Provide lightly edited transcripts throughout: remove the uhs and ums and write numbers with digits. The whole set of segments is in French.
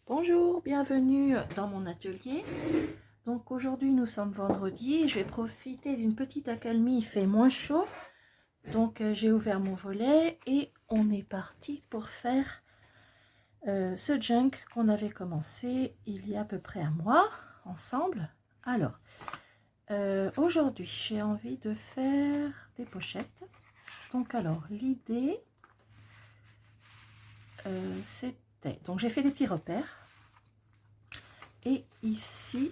Bonjour, bienvenue dans mon atelier. Donc aujourd'hui nous sommes vendredi, je vais profiter d'une petite accalmie, il fait moins chaud. Donc j'ai ouvert mon volet et on est parti pour faire ce junk qu'on avait commencé il y a à peu près un mois ensemble. Alors aujourd'hui j'ai envie de faire des pochettes. Donc alors l'idée c'était, donc j'ai fait des petits repères. Et ici,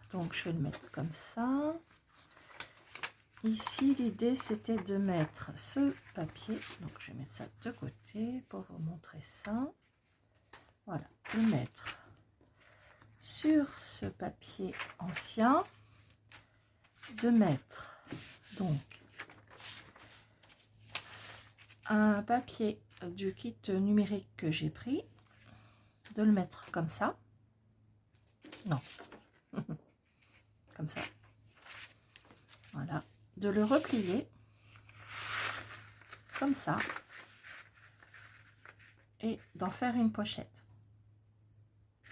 donc je vais le mettre comme ça. Ici, l'idée c'était de mettre ce papier. Donc je vais mettre ça de côté pour vous montrer ça. Voilà, le mettre sur ce papier ancien. De mettre donc un papier du kit numérique que j'ai pris. De le mettre comme ça. Non, comme ça. Voilà, de le replier comme ça et d'en faire une pochette.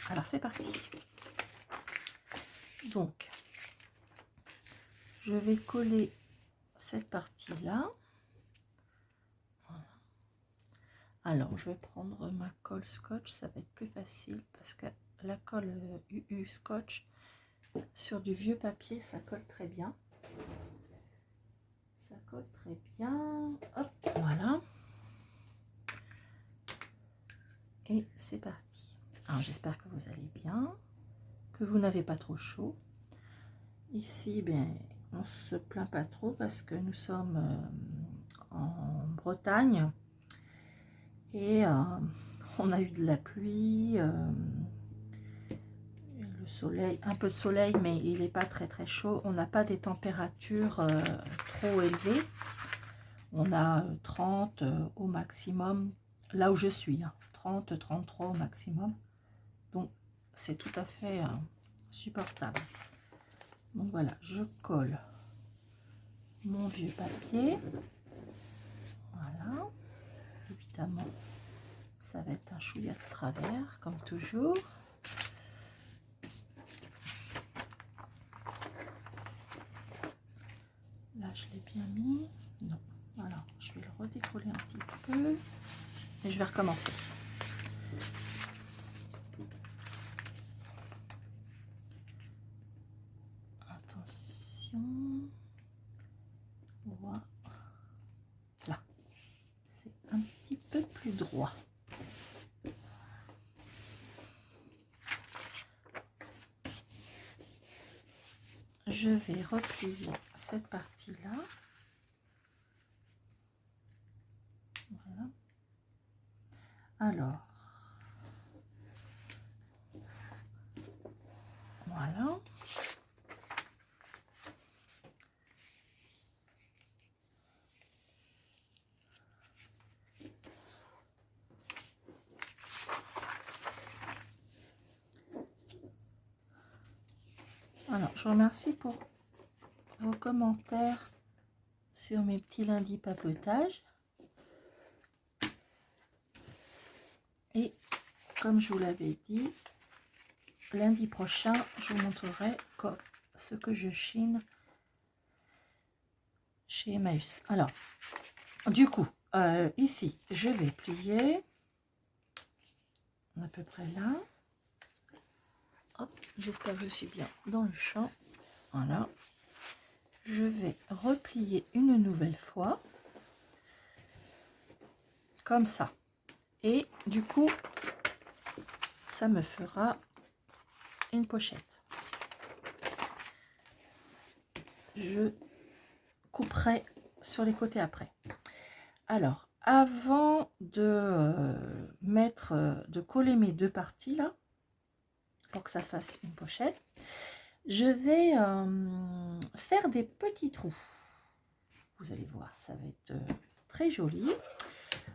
Alors c'est parti. Donc je vais coller cette partie là. Voilà. Alors je vais prendre ma colle scotch, ça va être plus facile parce que la colle UU scotch sur du vieux papier ça colle très bien. Ça colle très bien. Hop, voilà. Et c'est parti. Alors j'espère que vous allez bien, que vous n'avez pas trop chaud. Ici, bien, on se plaint pas trop parce que nous sommes en Bretagne et on a eu de la pluie, le soleil, un peu de soleil, mais il n'est pas très chaud. On n'a pas des températures trop élevées. On a 30 au maximum, là où je suis, hein, 30, 33 au maximum. Donc, c'est tout à fait supportable. Donc voilà, je colle mon vieux papier. Voilà. Évidemment, ça va être un chouïa de travers, comme toujours. Là, je l'ai bien mis. Non. Alors, je vais le redécoller un petit peu. Et je vais recommencer. Attention. Voilà. C'est un petit peu plus droit. Je vais replier cette partie-là. Voilà. Alors, voilà. Alors, je vous remercie pour vos commentaires sur mes petits lundis papotage. Et comme je vous l'avais dit, lundi prochain, je vous montrerai ce que je chine chez Emmaüs. Alors, du coup, ici, je vais plier à peu près là. Hop, j'espère que je suis bien dans le champ. Voilà. Je vais replier une nouvelle fois. Comme ça. Et du coup, ça me fera une pochette. Je couperai sur les côtés après. Alors, avant de de coller mes deux parties là, pour que ça fasse une pochette, je vais faire des petits trous. Vous allez voir, ça va être très joli.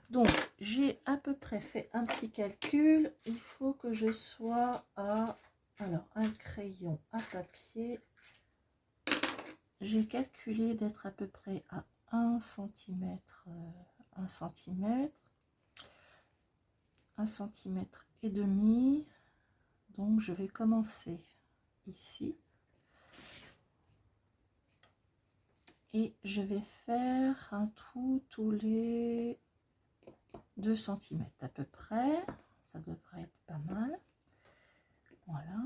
Donc, j'ai à peu près fait un petit calcul. Il faut que je sois à... Alors, un crayon à papier. J'ai calculé d'être à peu près à 1 cm, 1 cm, 1 cm et demi. Donc je vais commencer ici et je vais faire un trou tous les 2 cm à peu près. Ça devrait être pas mal. Voilà.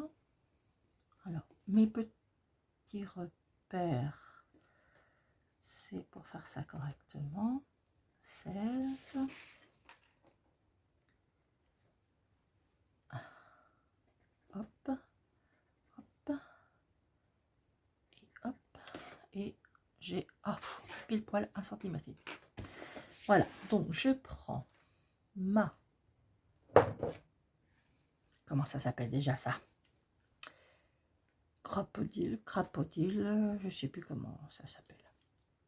Alors mes petits repères, c'est pour faire ça correctement. 16. Hop, hop, et hop, et j'ai pile poil 1 cm. Voilà, donc je prends ma, comment ça s'appelle déjà ça, crapodile, je sais plus comment ça s'appelle.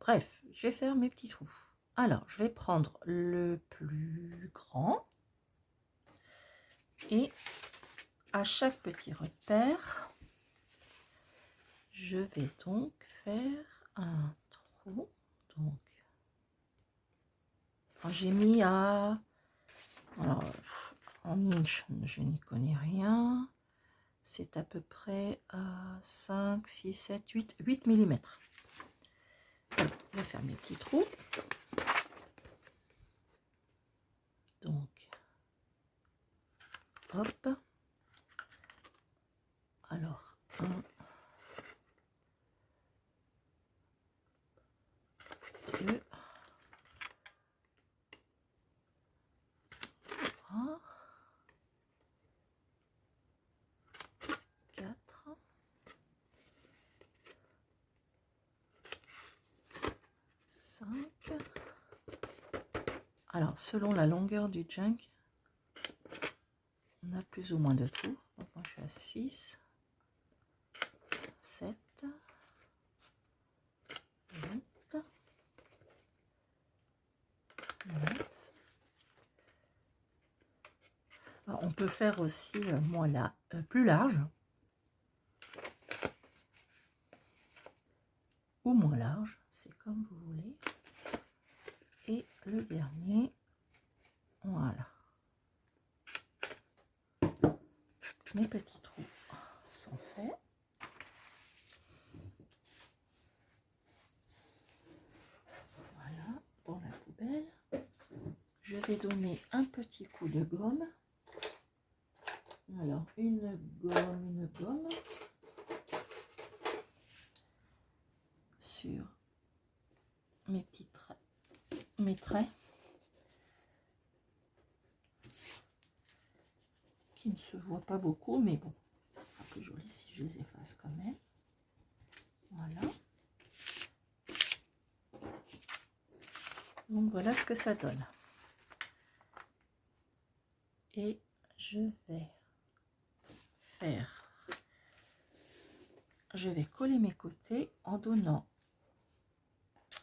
Bref, je vais faire mes petits trous. Alors, je vais prendre le plus grand et à chaque petit repère, je vais donc faire un trou. Donc, j'ai mis à, alors, en inch, je n'y connais rien. C'est à peu près à 5, 6, 7, 8 mm. Alors, je vais faire mes petits trous. Donc, hop. Alors, 1, 2, 3, 4, 5. Alors, selon la longueur du junk, on a plus ou moins de trous. Donc, moi, je suis à 6, 7, 8, 9. Alors, on peut faire aussi plus large ou moins large, c'est comme vous voulez. Et le dernier, voilà. Mes petits trous sont faits. Voilà, dans la poubelle. Je vais donner un petit coup de gomme. Alors, une gomme sur mes petits traits, mes traits qui ne se voient pas beaucoup, mais bon, c'est un peu joli si je les efface quand même. Voilà. Donc voilà ce que ça donne. Et je vais coller mes côtés en donnant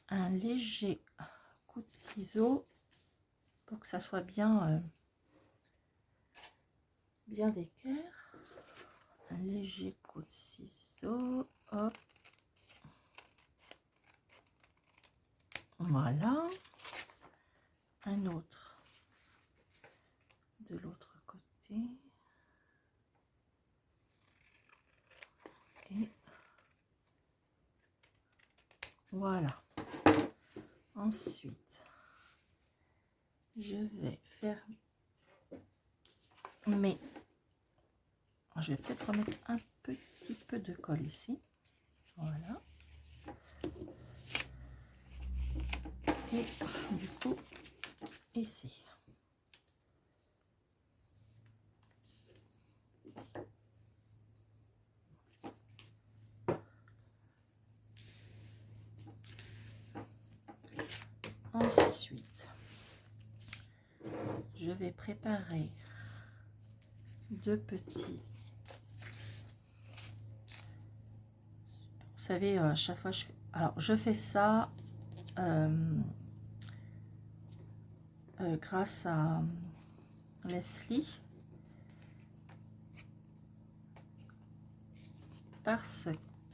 un léger coup de ciseau pour que ça soit bien bien d'équerre. Un léger coup de ciseau, hop, voilà. Un autre de l'autre côté. Et voilà. Ensuite, je vais faire mes... Je vais peut-être remettre un petit peu de colle ici. Voilà. Et du coup, ici. Ensuite, je vais préparer 2 petits. Vous savez, à chaque fois, je fais ça grâce à Leslie, parce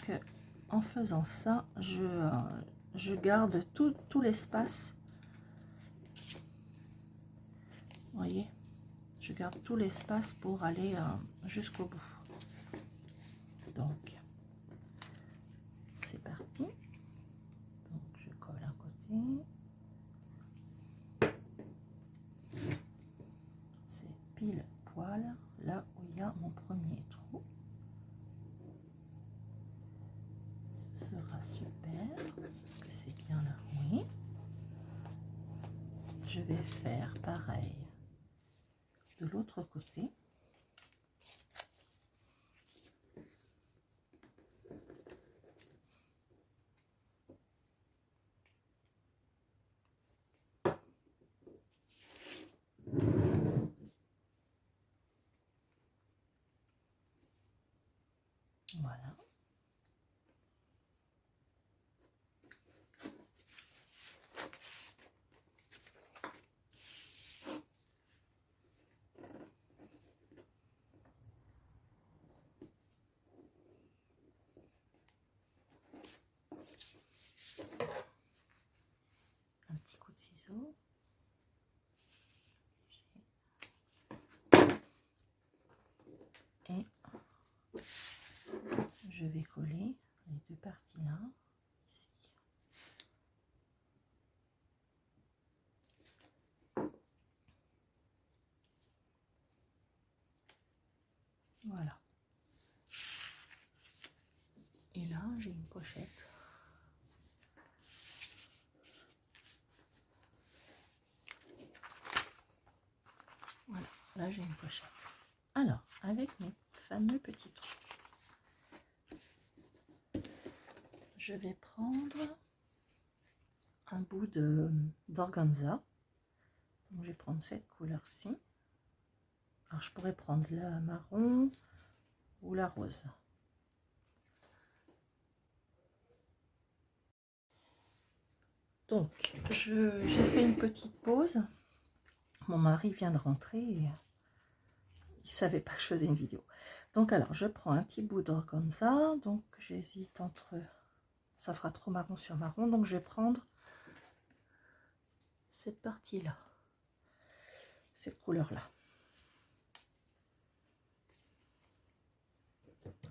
que en faisant ça, je garde tout l'espace. Vous voyez, Je garde tout l'espace pour aller jusqu'au bout. Donc, c'est parti. Donc, je colle un côté. C'est pile poil là où il y a mon premier trou. Ce sera super. Est-ce que c'est bien là? Oui. Je vais faire pareil de l'autre côté. Voilà. Un petit coup de ciseau. Et je vais coller les deux parties là, ici. Voilà. Et là, j'ai une pochette. Voilà, là j'ai une pochette. Alors, avec mes fameux petits trous, je vais prendre un bout d'organza. Donc, je vais prendre cette couleur-ci. Alors, je pourrais prendre la marron ou la rose. Donc, j'ai fait une petite pause. Mon mari vient de rentrer et il savait pas que je faisais une vidéo. Donc, alors, je prends un petit bout d'organza. Donc, j'hésite entre... Ça fera trop marron sur marron. Donc, je vais prendre cette partie-là. Cette couleur-là.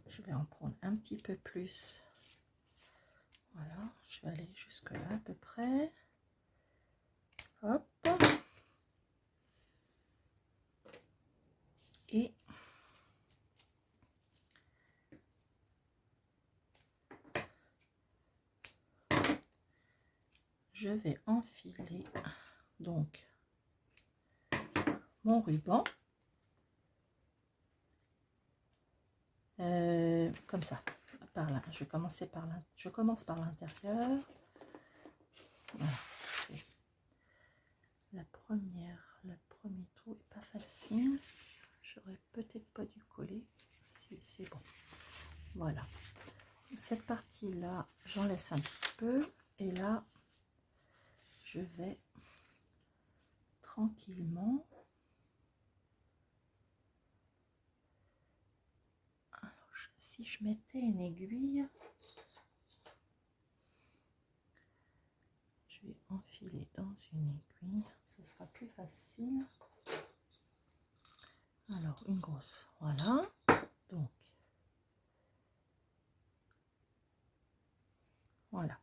Je vais en prendre un petit peu plus. Voilà, je vais aller jusque là à peu près. Hop. Et je vais enfiler donc mon ruban comme ça, par là. Je vais commencer par là. Je commence par l'intérieur. Voilà. Le premier trou est pas facile. J'aurais peut-être pas dû coller. Si c'est bon. Voilà. Cette partie là, j'en laisse un petit peu. Et là, je vais tranquillement. Alors, si je mettais une aiguille, je vais enfiler dans une aiguille, ce sera plus facile. Alors, une grosse, voilà. Donc, voilà.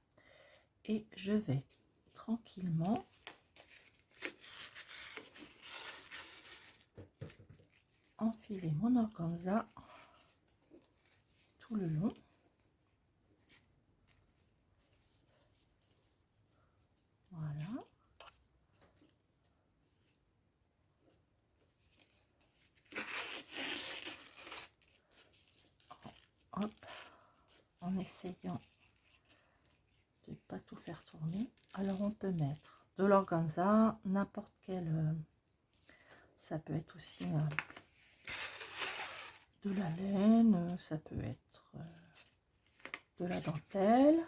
Et je vais tranquillement enfiler mon organza tout le long. Voilà. Hop, en essayant de ne pas tout faire tourner. Alors, on peut mettre de l'organza, n'importe quel... ça peut être aussi de la laine, ça peut être de la dentelle,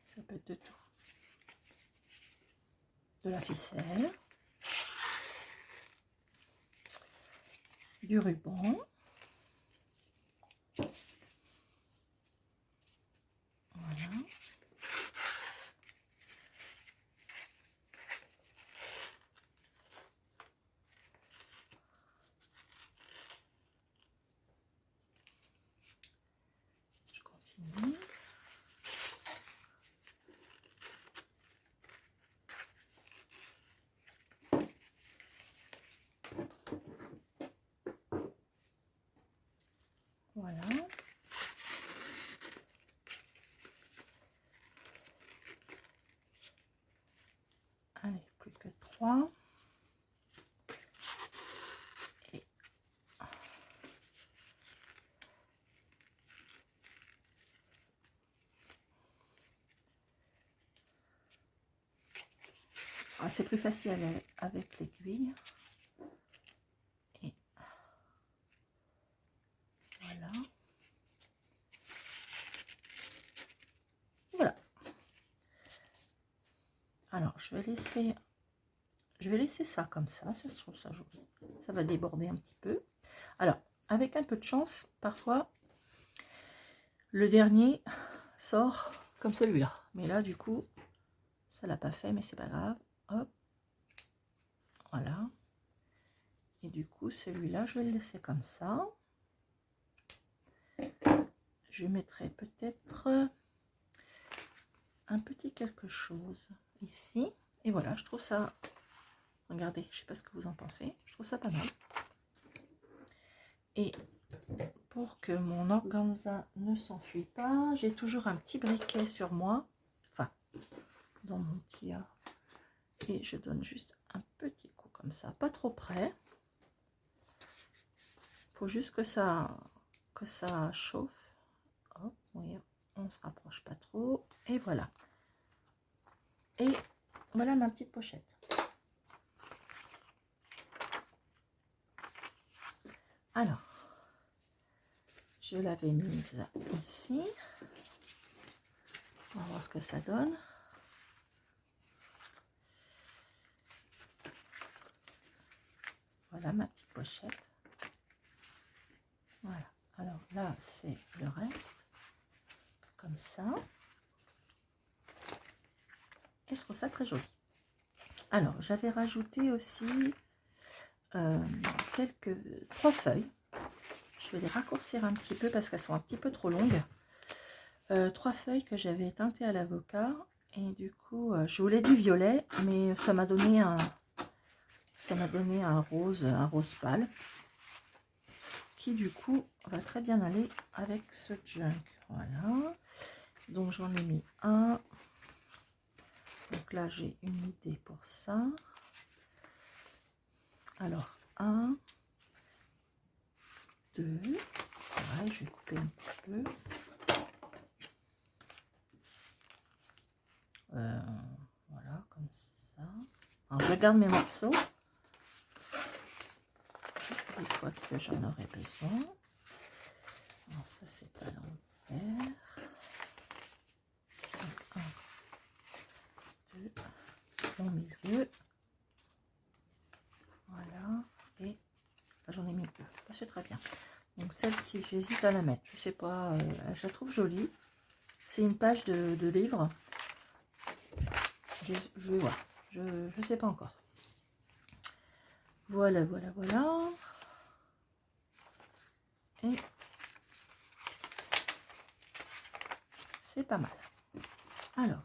ça peut être de tout. De la ficelle, du ruban, voilà. 3. Et c'est plus facile avec l'aiguille. Et voilà. Voilà. Alors, je vais laisser ça comme ça je trouve ça joli. Ça va déborder un petit peu. Alors, avec un peu de chance, parfois, le dernier sort comme celui-là. Mais là, du coup, ça l'a pas fait, mais c'est pas grave. Hop. Voilà. Et du coup, celui-là, je vais le laisser comme ça. Je mettrai peut-être un petit quelque chose ici. Et voilà, je trouve ça... Regardez, je sais pas ce que vous en pensez. Je trouve ça pas mal. Et pour que mon organza ne s'enfuit pas, j'ai toujours un petit briquet sur moi. Enfin, dans mon petit... et je donne juste un petit coup comme ça. Pas trop près. Faut juste que ça chauffe. Hop, oui, on se rapproche pas trop. Et voilà. Et voilà ma petite pochette. Alors, je l'avais mise ici. On va voir ce que ça donne. Voilà ma petite pochette. Voilà. Alors là, c'est le reste. Comme ça. Et je trouve ça très joli. Alors, j'avais rajouté aussi 3 feuilles. Je vais les raccourcir un petit peu parce qu'elles sont un petit peu trop longues. 3 feuilles que j'avais teintées à l'avocat. Et du coup, je voulais du violet, mais ça m'a donné un rose pâle. Qui du coup va très bien aller avec ce junk. Voilà. Donc j'en ai mis un. Donc là, j'ai une idée pour ça. Alors, 1, 2. Pareil, je vais couper un petit peu. Voilà, comme ça. Alors, je garde mes morceaux. Des fois que j'en aurai besoin. Alors, ça, c'est à l'envers. 1, 2, au milieu. Voilà. Et j'en ai mis 2. C'est très bien. Donc, celle-ci, j'hésite à la mettre. Je sais pas, je la trouve jolie. C'est une page de livre. Je vais voir. Je sais pas encore. Voilà, voilà, voilà. Et c'est pas mal. Alors,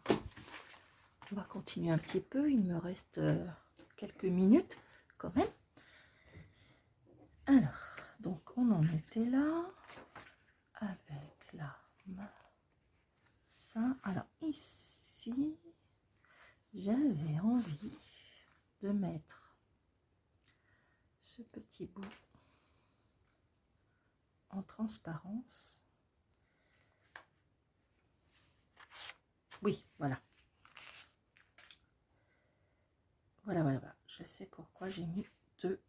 on va continuer un petit peu. Il me reste quelques minutes quand même. Alors, donc on en était là. Avec la main. Ça. Alors ici, j'avais envie de mettre ce petit bout en transparence. Oui, voilà. Voilà, voilà, voilà. Je sais pourquoi j'ai mis 2.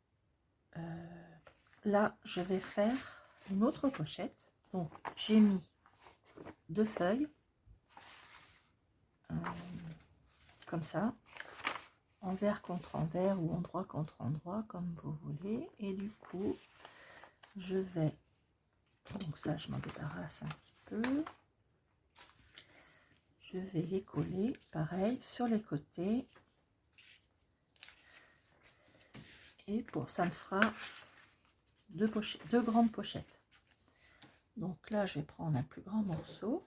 Là, je vais faire une autre pochette. Donc, j'ai mis 2 feuilles. Comme ça. Envers contre envers ou endroit contre endroit, comme vous voulez. Et du coup, je vais... Donc ça, je m'en débarrasse un petit peu. Je vais les coller, pareil, sur les côtés. Et pour ça me fera 2 grandes pochettes. Donc là, je vais prendre un plus grand morceau.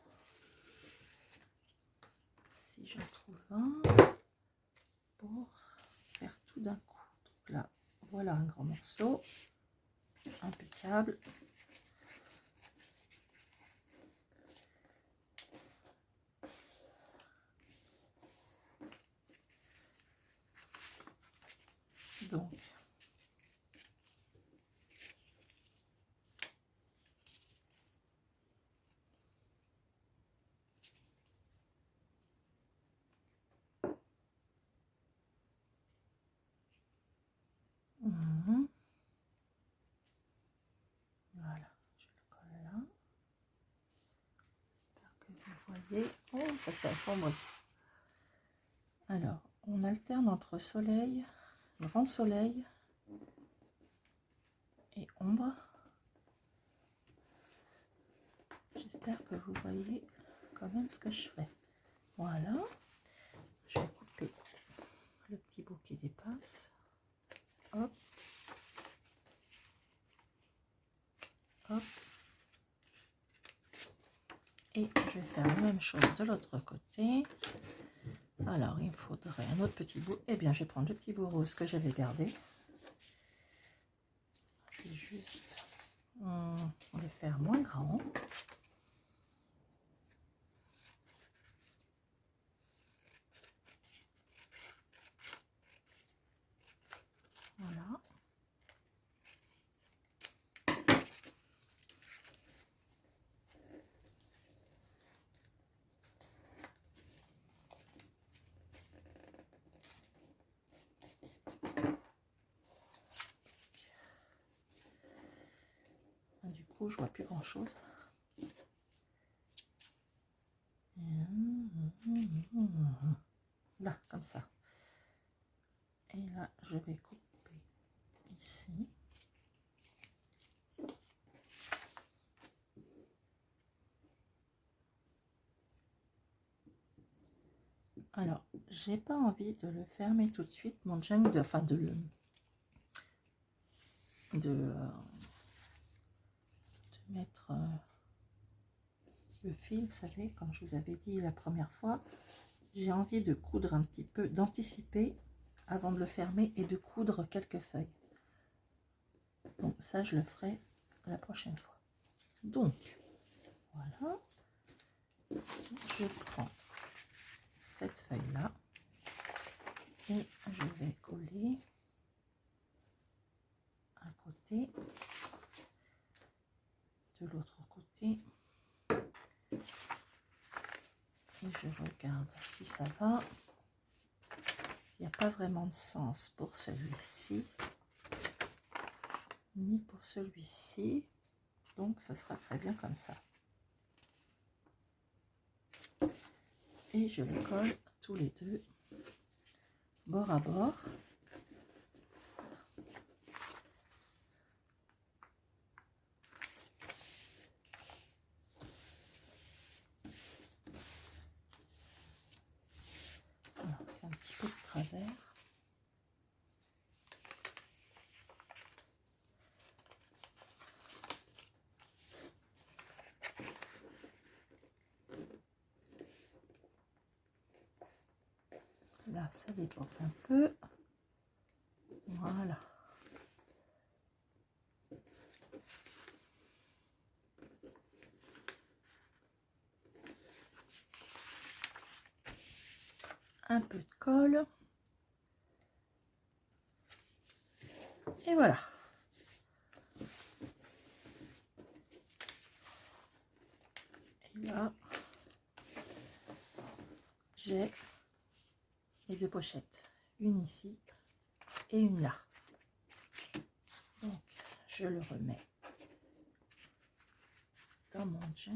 Si j'en trouve un. Pour faire tout d'un coup. Donc là, voilà un grand morceau. Impeccable. Donc, voilà, je le colle là. J'espère que vous voyez. Oh, ça c'est assombri. Alors, on alterne entre soleil, grand soleil et ombre. J'espère que vous voyez quand même ce que je fais. Voilà. Je vais couper le petit bout qui dépasse. Hop. Hop. Et je vais faire la même chose de l'autre côté. Alors, il me faudrait un autre petit bout. Eh bien, je vais prendre le petit bout rose que j'avais gardé. Je vais juste le faire moins grand. Voilà. Du coup, je vois plus grand chose. Là, comme ça. Et là, je vais couper ici. Alors, j'ai pas envie de le fermer tout de suite, mon jungle, enfin de mettre le fil, vous savez, comme je vous avais dit la première fois, j'ai envie de coudre un petit peu, d'anticiper avant de le fermer et de coudre quelques feuilles. Donc ça, je le ferai la prochaine fois. Donc, voilà. Je prends cette feuille-là et je vais coller un côté, de l'autre côté. Et je regarde si ça va. Il n'y a pas vraiment de sens pour celui-ci, ni pour celui-ci. Donc, ça sera très bien comme ça. Et je les colle tous les deux, bord à bord. Alors, c'est un petit peu de travers. Là, ça déporte un peu. Voilà. Un peu de colle. Et voilà. Et là, j'ai les deux pochettes. Une ici et une là. Donc, je le remets dans mon jet.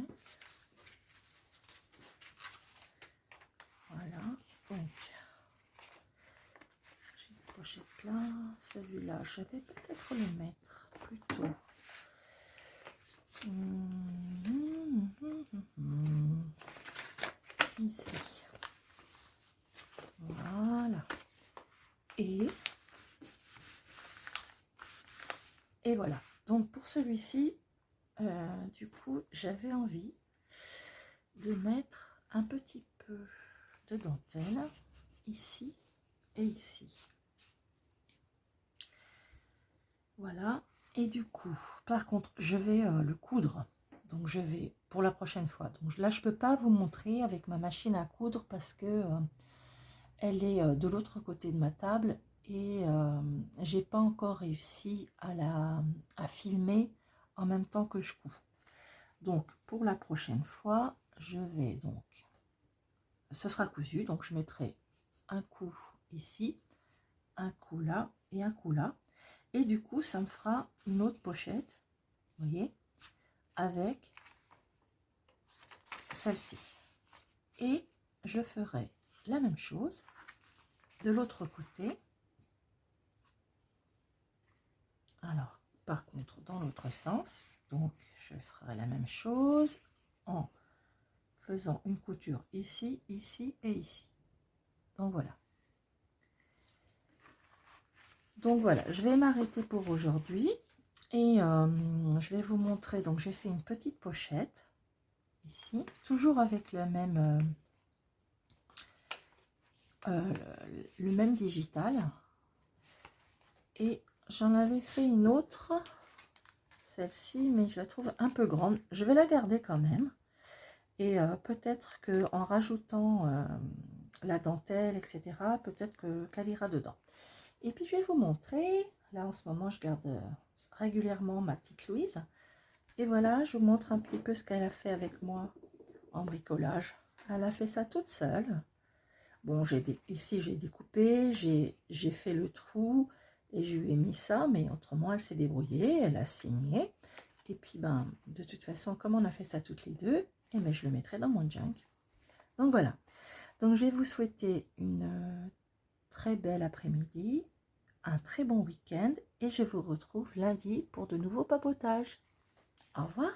Voilà. Donc, j'ai une pochette là. Celui-là, je vais peut-être le mettre plutôt. Ici. Voilà. Et voilà. Donc pour celui-ci, du coup, j'avais envie de mettre un petit peu de dentelle ici et ici. Voilà. Et du coup, par contre, je vais le coudre. Donc je vais pour la prochaine fois. Donc là, je peux pas vous montrer avec ma machine à coudre parce que elle est de l'autre côté de ma table et j'ai pas encore réussi à filmer en même temps que je couds. Donc pour la prochaine fois, je vais donc, ce sera cousu, donc je mettrai un coup ici, un coup là et un coup là, et du coup ça me fera une autre pochette, vous voyez, avec celle-ci. Et je ferai la même chose de l'autre côté. Alors par contre dans l'autre sens, donc je ferai la même chose en faisant une couture ici, ici et ici. Donc voilà. Donc voilà, je vais m'arrêter pour aujourd'hui et je vais vous montrer. Donc j'ai fait une petite pochette ici, toujours avec le même digital, et j'en avais fait une autre, celle-ci, mais je la trouve un peu grande. Je vais la garder quand même, et peut-être que en rajoutant la dentelle, etc., peut-être qu'elle ira dedans. Et puis je vais vous montrer, là en ce moment je garde régulièrement ma petite Louise, et voilà, je vous montre un petit peu ce qu'elle a fait avec moi en bricolage. Elle a fait ça toute seule. Bon, ici j'ai découpé, j'ai fait le trou et je lui ai mis ça, mais autrement elle s'est débrouillée, elle a signé. Et puis ben, de toute façon, comme on a fait ça toutes les deux, et ben, je le mettrai dans mon junk. Donc voilà, donc je vais vous souhaiter une très belle après-midi, un très bon week-end, et je vous retrouve lundi pour de nouveaux papotages. Au revoir.